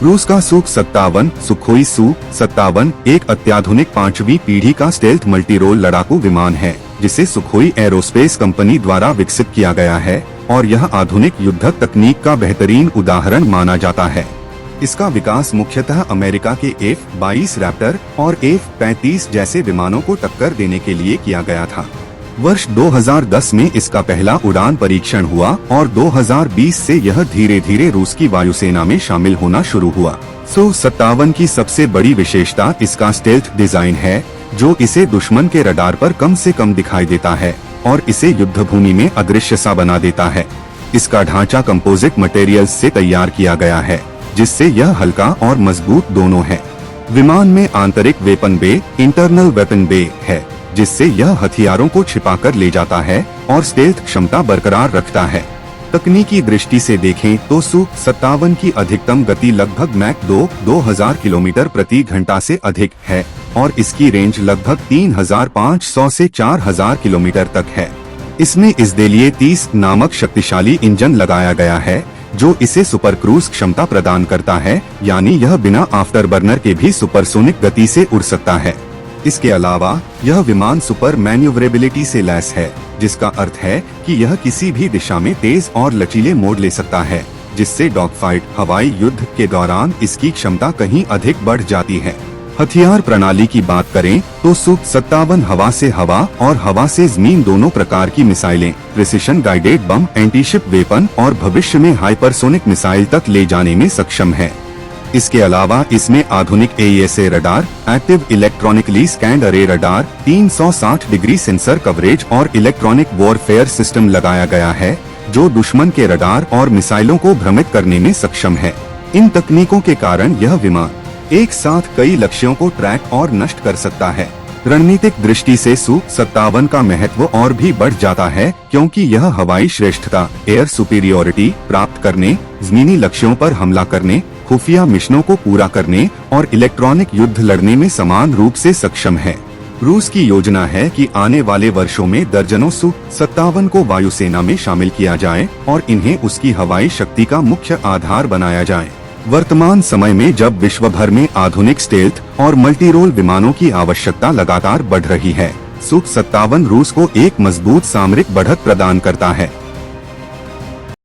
रूस का सु-57 सुखोई सु-57 एक अत्याधुनिक 5वीं पीढ़ी का स्टेल्थ मल्टीरोल लड़ाकू विमान है, जिसे सुखोई एरोस्पेस कंपनी द्वारा विकसित किया गया है और यह आधुनिक युद्धक तकनीक का बेहतरीन उदाहरण माना जाता है। इसका विकास मुख्यतः अमेरिका के F-22 रैप्टर और F-35 जैसे विमानों को टक्कर देने के लिए किया गया था। वर्ष 2010 में इसका पहला उड़ान परीक्षण हुआ और 2020 से यह धीरे धीरे रूस की वायुसेना में शामिल होना शुरू हुआ। सु-57 की सबसे बड़ी विशेषता इसका स्टेल्थ डिजाइन है, जो इसे दुश्मन के रडार पर कम से कम दिखाई देता है और इसे युद्धभूमि में अदृश्य सा बना देता है। इसका ढांचा कंपोजिट मटेरियल्स से तैयार किया गया है, जिससे यह हल्का और मजबूत दोनों है। विमान में आंतरिक वेपन बे इंटरनल वेपन बे है, जिससे यह हथियारों को छिपाकर ले जाता है और स्टेल्थ क्षमता बरकरार रखता है। तकनीकी दृष्टि से देखें तो सु-57 की अधिकतम गति लगभग मैक 2000 किलोमीटर प्रति घंटा से अधिक है और इसकी रेंज लगभग 3500 से 4000 किलोमीटर तक है। इसमें इसदेलिए 30 नामक शक्तिशाली इंजन लगाया गया है, जो इसे सुपर क्रूज क्षमता प्रदान करता है, यानी यह बिना आफ्टर बर्नर के भी सुपरसोनिक गति से उड़ सकता है। इसके अलावा यह विमान सुपर मैन्यूवरेबिलिटी से लैस है, जिसका अर्थ है कि यह किसी भी दिशा में तेज और लचीले मोड ले सकता है, जिससे डॉगफाइट हवाई युद्ध के दौरान इसकी क्षमता कहीं अधिक बढ़ जाती है। हथियार प्रणाली की बात करें तो सु-57 हवा से हवा और हवा से जमीन दोनों प्रकार की मिसाइलें, precision guided bomb, antiship weapon और भविष्य में हाइपरसोनिक मिसाइल तक ले जाने में सक्षम है। इसके अलावा इसमें आधुनिक AESA radar, active electronically scanned अरे रडार, 360 डिग्री सेंसर कवरेज और इलेक्ट्रॉनिक वॉरफेयर सिस्टम लगाया गया है, जो दुश्मन के रडार और मिसाइलों को भ्रमित करने में सक्षम है। इन तकनीकों के कारण यह विमान एक साथ कई लक्ष्यों को ट्रैक और नष्ट कर सकता है। रणनीतिक दृष्टि से सु-57 का महत्व और भी बढ़ जाता है, क्योंकि यह हवाई श्रेष्ठता, एयर सुपीरियोरिटी प्राप्त करने, जमीनी लक्ष्यों पर हमला करने, खुफिया मिशनों को पूरा करने और इलेक्ट्रॉनिक युद्ध लड़ने में समान रूप से सक्षम है। रूस की योजना है कि आने वाले वर्षों में दर्जनों सु-57 को वायुसेना में शामिल किया जाए और इन्हें उसकी हवाई शक्ति का मुख्य आधार बनाया जाए। वर्तमान समय में जब विश्व भर में आधुनिक स्टेल्थ और मल्टीरोल विमानों की आवश्यकता लगातार बढ़ रही है, सु-57 रूस को एक मजबूत सामरिक बढ़त प्रदान करता है।